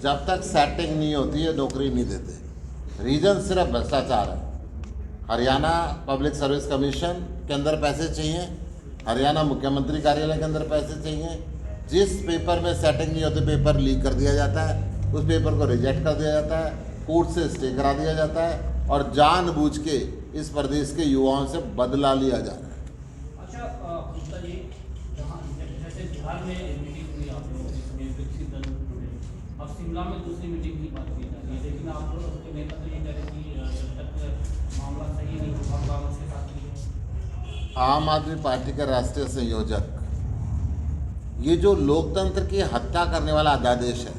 जब तक सेटिंग नहीं होती है नौकरी नहीं देते। रीज़न सिर्फ भ्रष्टाचार है। हरियाणा पब्लिक सर्विस कमीशन के अंदर पैसे चाहिए, हरियाणा मुख्यमंत्री कार्यालय के अंदर पैसे चाहिए। जिस पेपर में सेटिंग नहीं होती पेपर लीक कर दिया जाता है, उस पेपर को रिजेक्ट कर दिया जाता है, कोर्ट से स्टे करा दिया जाता है और जानबूझ के इस प्रदेश के युवाओं से बदला लिया जा रहा है। अच्छा गुप्ता जी, जहाँ जैसे बिहार में मीटिंग हुई आप लोगों की विकसित दल टुडे, अब शिमला में दूसरी मीटिंग की बात की जा रही है, लेकिन आप लोग के नेता तो ये कह रहे हैं कि जब तक मामला सही नहीं होगा कांग्रेस के साथ नहीं है। आम आदमी पार्टी के राष्ट्रीय संयोजक ये जो लोकतंत्र की हत्या करने वाला अध्यादेश है,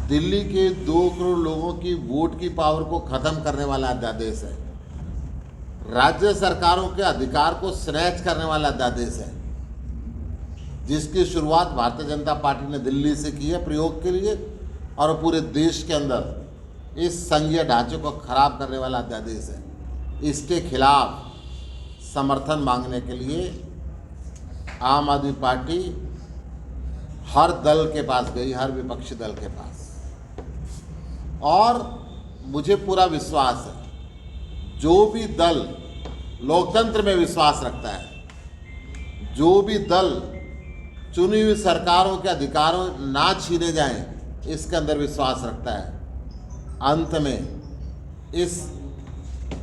दिल्ली के 2 करोड़ लोगों की वोट की पावर को खत्म करने वाला अध्यादेश है, राज्य सरकारों के अधिकार को स्नैच करने वाला अध्यादेश है, जिसकी शुरुआत भारतीय जनता पार्टी ने दिल्ली से की है प्रयोग के लिए, और पूरे देश के अंदर इस संघीय ढांचे को खराब करने वाला अध्यादेश है। इसके खिलाफ समर्थन मांगने के लिए आम आदमी पार्टी हर दल के पास गई, हर विपक्षी दल के पास, और मुझे पूरा विश्वास है जो भी दल लोकतंत्र में विश्वास रखता है, जो भी दल चुनी हुई सरकारों के अधिकारों ना छीने जाएं इसके अंदर विश्वास रखता है, अंत में इस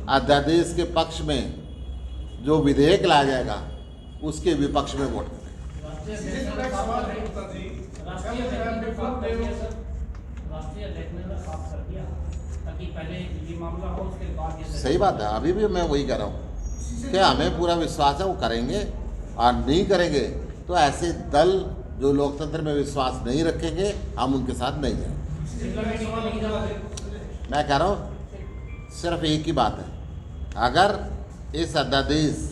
अध्यादेश के पक्ष में जो विधेयक लाया जाएगा उसके विपक्ष में वोट करेगा। सही बात है, अभी भी मैं वही कह रहा हूँ कि हमें पूरा विश्वास है वो करेंगे, और नहीं करेंगे तो ऐसे दल जो लोकतंत्र में विश्वास नहीं रखेंगे हम उनके साथ नहीं जाएंगे। मैं कह रहा हूँ सिर्फ एक ही बात है, अगर इस अध्यादेश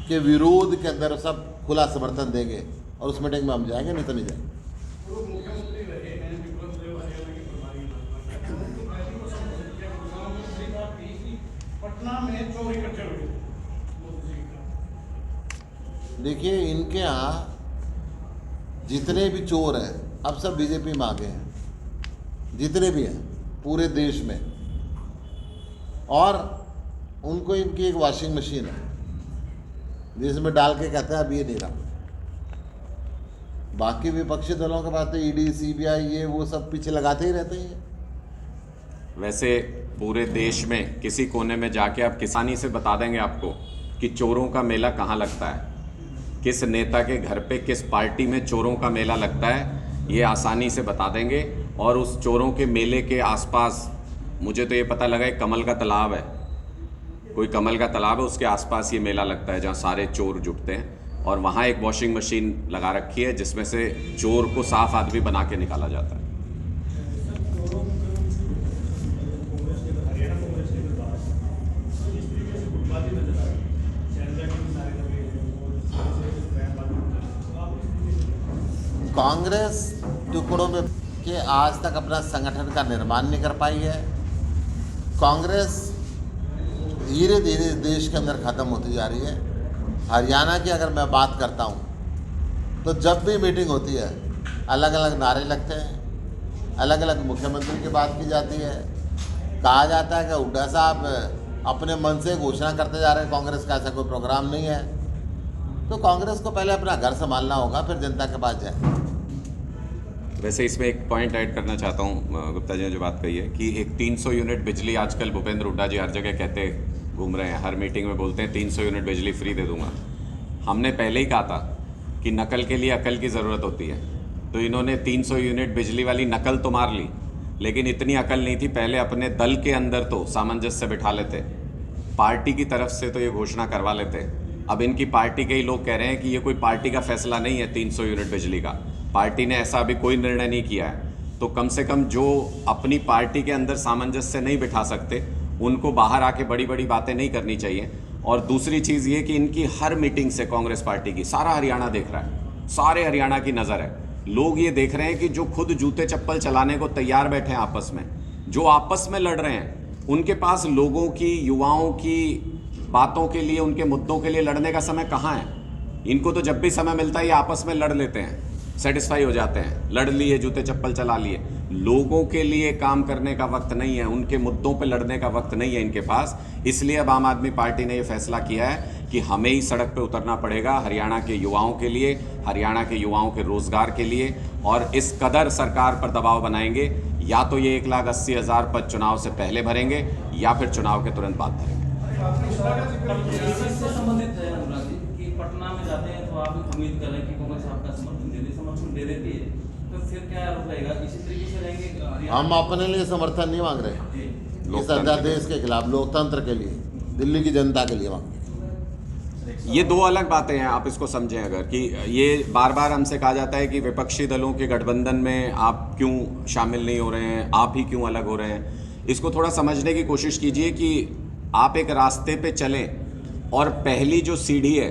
के विरोध के अंदर सब खुला समर्थन देंगे और उस मीटिंग में हम जाएंगे, नहीं तो नहीं जाएंगे। देखिए, इनके यहाँ जितने भी चोर हैं अब सब बीजेपी में आ गए हैं, जितने भी हैं पूरे देश में, और उनको इनकी एक वॉशिंग मशीन है जिसमें डाल के कहते हैं अब ये नहीं रहा। बाकी विपक्षी दलों के पास तो ईडी, सीबीआई ये वो सब पीछे लगाते ही रहते हैं। वैसे पूरे देश में किसी कोने में जाके आप किसानी से बता देंगे आपको कि चोरों का मेला कहाँ लगता है, किस नेता के घर पे किस पार्टी में चोरों का मेला लगता है, ये आसानी से बता देंगे। और उस चोरों के मेले के आसपास मुझे तो ये पता लगा एक कमल का तालाब है, कोई कमल का तालाब है, उसके आसपास ये मेला लगता है जहाँ सारे चोर जुटते हैं, और वहाँ एक वॉशिंग मशीन लगा रखी है जिसमें से चोर को साफ आदमी बना के निकाला जाता है। कांग्रेस टुकड़ों में के आज तक अपना संगठन का निर्माण नहीं कर पाई है। कांग्रेस धीरे धीरे देश के अंदर ख़त्म होती जा रही है। हरियाणा की अगर मैं बात करता हूँ तो जब भी मीटिंग होती है अलग अलग नारे लगते हैं, अलग अलग मुख्यमंत्री की बात की जाती है, कहा जाता है कि हुड्डा साहब अपने मन से घोषणा करते जा रहे हैं कांग्रेस का ऐसा कोई प्रोग्राम नहीं है। तो कांग्रेस को पहले अपना घर संभालना होगा, फिर जनता के पास जाए। वैसे इसमें एक पॉइंट ऐड करना चाहता हूँ, गुप्ता जी ने जो बात कही है कि एक 300 यूनिट बिजली आजकल भूपेंद्र हुड्डा जी हर जगह कहते घूम रहे हैं, हर मीटिंग में बोलते हैं 300 यूनिट बिजली फ्री दे दूंगा। हमने पहले ही कहा था कि नकल के लिए अकल की ज़रूरत होती है, तो इन्होंने 300 यूनिट बिजली वाली नकल तो मार ली, लेकिन इतनी अकल नहीं थी, पहले अपने दल के अंदर तो सामंजस्य बिठा लेते, पार्टी की तरफ से तो ये घोषणा करवा लेते। अब इनकी पार्टी के ही लोग कह रहे हैं कि ये कोई पार्टी का फैसला नहीं है 300 यूनिट बिजली का, पार्टी ने ऐसा अभी कोई निर्णय नहीं किया है। तो कम से कम जो अपनी पार्टी के अंदर सामंजस्य नहीं बिठा सकते उनको बाहर आके बड़ी बड़ी बातें नहीं करनी चाहिए। और दूसरी चीज़ ये कि इनकी हर मीटिंग से कांग्रेस पार्टी की सारा हरियाणा देख रहा है, सारे हरियाणा की नज़र है। लोग ये देख रहे हैं कि जो खुद जूते चप्पल चलाने को तैयार बैठे हैं आपस में, जो आपस में लड़ रहे हैं, उनके पास लोगों की, युवाओं की बातों के लिए, उनके मुद्दों के लिए लड़ने का समय कहाँ है। इनको तो जब भी समय मिलता है ये आपस में लड़ लेते हैं, सेटिस्फाई हो जाते हैं, लड़ लिए, जूते चप्पल चला लिए। लोगों के लिए काम करने का वक्त नहीं है, उनके मुद्दों पे लड़ने का वक्त नहीं है इनके पास। इसलिए अब आम आदमी पार्टी ने ये फैसला किया है कि हमें ही सड़क पे उतरना पड़ेगा हरियाणा के युवाओं के लिए, हरियाणा के युवाओं के रोजगार के लिए। और इस कदर सरकार पर दबाव बनाएंगे, या तो ये 1,80,000 पद चुनाव से पहले भरेंगे या फिर चुनाव के तुरंत बाद भरेंगे। इससे संबंधित है अनुराग जी कि पटना में जाते हैं तो आप उम्मीद कर रहे हैं कि कांग्रेस आपका समर्थन दे देती है, तो फिर क्या आरोप रहेगा? इसी तरीके से रहेंगे? हम अपने लिए समर्थन नहीं मांग रहे इस अध्यादेश के खिलाफ, लोकतंत्र के लिए, दिल्ली की जनता के लिए मांग रहे हैं। ये दो अलग बातें हैं, आप इसको समझें अगर, कि ये बार बार हमसे कहा जाता है कि विपक्षी दलों के गठबंधन में आप क्यों शामिल नहीं हो रहे हैं, आप ही क्यों अलग हो रहे हैं। इसको थोड़ा समझने की कोशिश कीजिए कि आप एक रास्ते पे चलें और पहली जो सीढ़ी है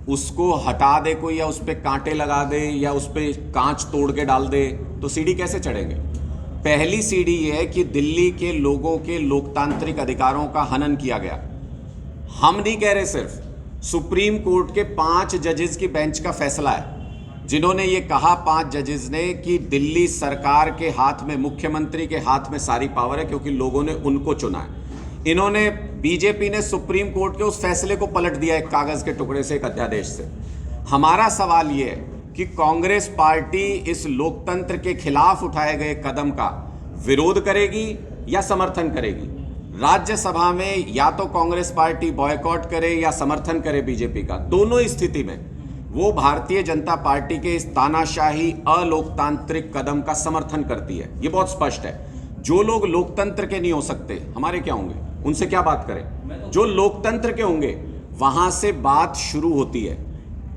उसको हटा दे कोई, या उस पर कांटे लगा दे, या उस पर कांच तोड़ के डाल दे, तो सीढ़ी कैसे चढ़ेंगे। पहली सीढ़ी ये है कि दिल्ली के लोगों के लोकतांत्रिक अधिकारों का हनन किया गया। हम नहीं कह रहे, सिर्फ सुप्रीम कोर्ट के 5 जजेस की बेंच का फैसला है, जिन्होंने ये कहा, 5 जजेस ने, कि दिल्ली सरकार के हाथ में, मुख्यमंत्री के हाथ में सारी पावर है क्योंकि लोगों ने उनको चुना है। इन्होंने, बीजेपी ने सुप्रीम कोर्ट के उस फैसले को पलट दिया एक कागज के टुकड़े से, एक अध्यादेश से। हमारा सवाल ये है कि कांग्रेस पार्टी इस लोकतंत्र के खिलाफ उठाए गए कदम का विरोध करेगी या समर्थन करेगी। राज्यसभा में या तो कांग्रेस पार्टी बॉयकॉट करे या समर्थन करे बीजेपी का, दोनों स्थिति में वो भारतीय जनता पार्टी के इस तानाशाही अलोकतांत्रिक कदम का समर्थन करती है। ये बहुत स्पष्ट है। जो लोग लोकतंत्र के नहीं हो सकते, हमारे क्या होंगे, उनसे क्या बात करें। जो लोकतंत्र के होंगे वहां से बात शुरू होती है।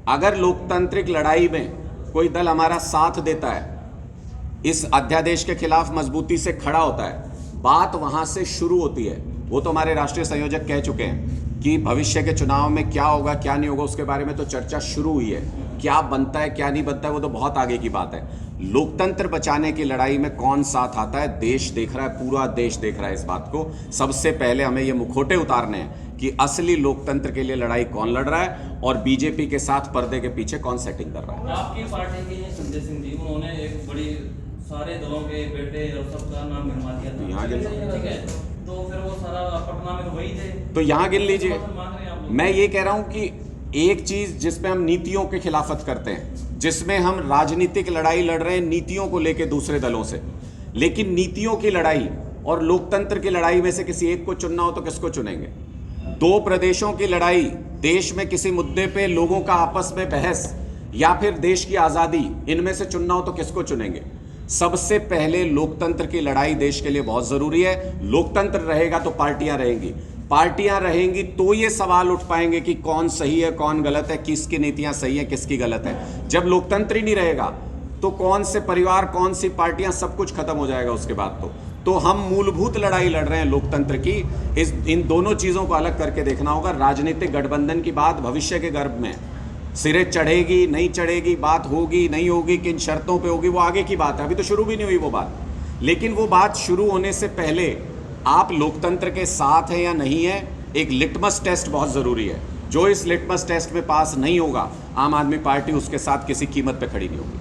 अगर लोकतांत्रिक लड़ाई में कोई दल हमारा साथ देता है, इस अध्यादेश के खिलाफ मजबूती से खड़ा होता है, बात वहां से शुरू होती है। वो तो हमारे राष्ट्रीय संयोजक कह चुके हैं कि भविष्य के चुनाव में क्या होगा क्या नहीं होगा उसके बारे में तो चर्चा शुरू हुई है। क्या बनता है क्या नहीं बनता है वो तो बहुत आगे की बात है। लोकतंत्र बचाने की लड़ाई में कौन साथ आता है, देश देख रहा है, पूरा देश देख रहा है इस बात को। सबसे पहले हमें ये मुखौटे उतारने हैं कि असली लोकतंत्र के लिए लड़ाई कौन लड़ रहा है और बीजेपी के साथ पर्दे के पीछे कौन सेटिंग कर रहा है। आपकी पार्टी के संजय सिंह जी, उन्होंने एक बड़ी सारे दलों के बेटे और सबका नाम गिनवा दिया था। यहाँ गिन, ठीक है, तो फिर वो सारा पटना में तो वही थे, तो यहाँ गिन लीजिए। मैं ये कह रहा हूँ कि एक चीज जिसमें हम नीतियों के खिलाफत करते हैं, जिसमें हम राजनीतिक लड़ाई लड़ रहे हैं नीतियों को लेकर दूसरे दलों से, लेकिन नीतियों की लड़ाई और लोकतंत्र की लड़ाई में से किसी एक को चुनना हो तो किसको चुनेंगे। 2 प्रदेशों की लड़ाई, देश में किसी मुद्दे पे लोगों का आपस में बहस, या फिर देश की आज़ादी, इनमें से चुनना हो तो किसको चुनेंगे। सबसे पहले लोकतंत्र की लड़ाई देश के लिए बहुत जरूरी है। लोकतंत्र रहेगा तो पार्टियां रहेंगी, पार्टियां रहेंगी तो ये सवाल उठ पाएंगे कि कौन सही है कौन गलत है, किसकी नीतियां सही है किसकी गलत है। जब लोकतंत्र ही नहीं रहेगा तो कौन से परिवार, कौन सी पार्टियां, सब कुछ खत्म हो जाएगा उसके बाद। तो हम मूलभूत लड़ाई लड़ रहे हैं लोकतंत्र की। इन दोनों चीजों को अलग करके देखना होगा। राजनीतिक गठबंधन की बात भविष्य के गर्भ में, सिरे चढ़ेगी नहीं चढ़ेगी, बात होगी नहीं होगी, किन शर्तों पे होगी, वो आगे की बात है, अभी तो शुरू भी नहीं हुई वो बात। लेकिन वो बात शुरू होने से पहले आप लोकतंत्र के साथ हैं या नहीं है, एक लिटमस टेस्ट बहुत ज़रूरी है। जो इस लिटमस टेस्ट में पास नहीं होगा, आम आदमी पार्टी उसके साथ किसी कीमत पे खड़ी नहीं होगी।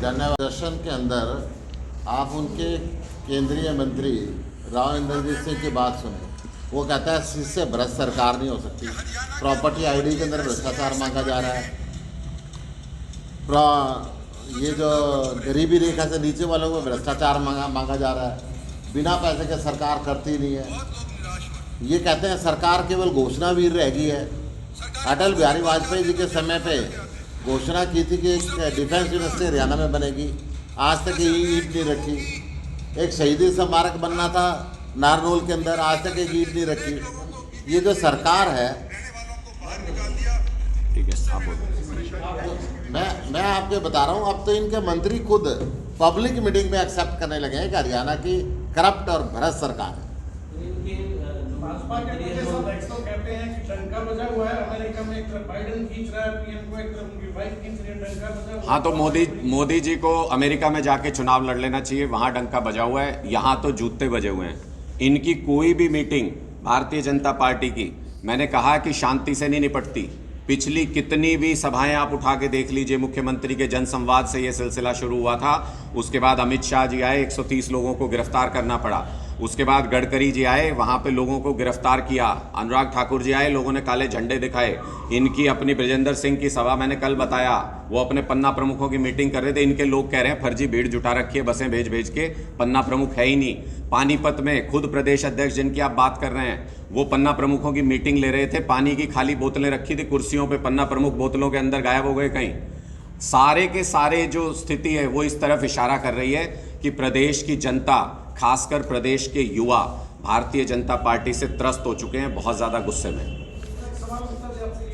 धन्यवाद। दर्शन के अंदर आप उनके केंद्रीय मंत्री राव इंद्रजीत सिंह की बात सुने, वो कहता है इससे भ्रष्ट सरकार नहीं हो सकती। प्रॉपर्टी आईडी के अंदर भ्रष्टाचार मांगा जा रहा है। ये जो गरीबी रेखा से नीचे वालों को भ्रष्टाचार मांगा जा रहा है। बिना पैसे के सरकार करती नहीं है। ये कहते हैं सरकार केवल घोषणावीर रह गई है। अटल बिहारी वाजपेयी जी के समय पे घोषणा की थी कि एक डिफेंस यूनिवर्सिटी हरियाणा में बनेगी, आज तक ये ईंट नहीं रखी। एक शहीदी स्मारक बनना था नारनौल के अंदर, आज तक एक ईंट नहीं रखी। ये जो सरकार है, ठीक है, आप बोलो। मैं आपको बता रहा हूँ, अब तो इनके मंत्री खुद पब्लिक मीटिंग में एक्सेप्ट करने लगे हैं कि हरियाणा की करप्ट और भ्रष्ट सरकार है। भाजपा के सब तो कहते हैं कि डंका बजा हुआ है। अमेरिका में एक तरफ बाइडेन खींच रहा है पीएम को, एक तरफ उनकी वाइफ खींच रही है, डंका बजा हुआ है। हाँ, तो मोदी जी को अमेरिका में जाके चुनाव लड़ लेना चाहिए, वहाँ डंका बजा हुआ है, यहाँ तो जूते बजे हुए हैं। इनकी कोई भी मीटिंग भारतीय जनता पार्टी की, मैंने कहा कि शांति से नहीं निपटती। पिछली कितनी भी सभाएं आप उठा के देख लीजिए, मुख्यमंत्री के जनसंवाद से ये सिलसिला शुरू हुआ था। उसके बाद अमित शाह जी आए, 130 लोगों को गिरफ्तार करना पड़ा। उसके बाद गडकरी जी आए, वहाँ पे लोगों को गिरफ्तार किया। अनुराग ठाकुर जी आए, लोगों ने काले झंडे दिखाए। इनकी अपनी ब्रजेंद्र सिंह की सभा मैंने कल बताया, वो अपने पन्ना प्रमुखों की मीटिंग कर रहे थे। इनके लोग कह रहे हैं फर्जी भीड़ जुटा रखी है, बसें भेज भेज के, पन्ना प्रमुख है ही नहीं। पानीपत में खुद प्रदेश अध्यक्ष जिनकी आप बात कर रहे हैं, वो पन्ना प्रमुखों की मीटिंग ले रहे थे। पानी की खाली बोतलें रखी थी कुर्सियों पे, पन्ना प्रमुख बोतलों के अंदर गायब हो गए कहीं। सारे के सारे जो स्थिति है वो इस तरफ इशारा कर रही है कि प्रदेश की जनता, खासकर प्रदेश के युवा भारतीय जनता पार्टी से त्रस्त हो चुके हैं, बहुत ज़्यादा गुस्से में। सवाल उत्तर आपसे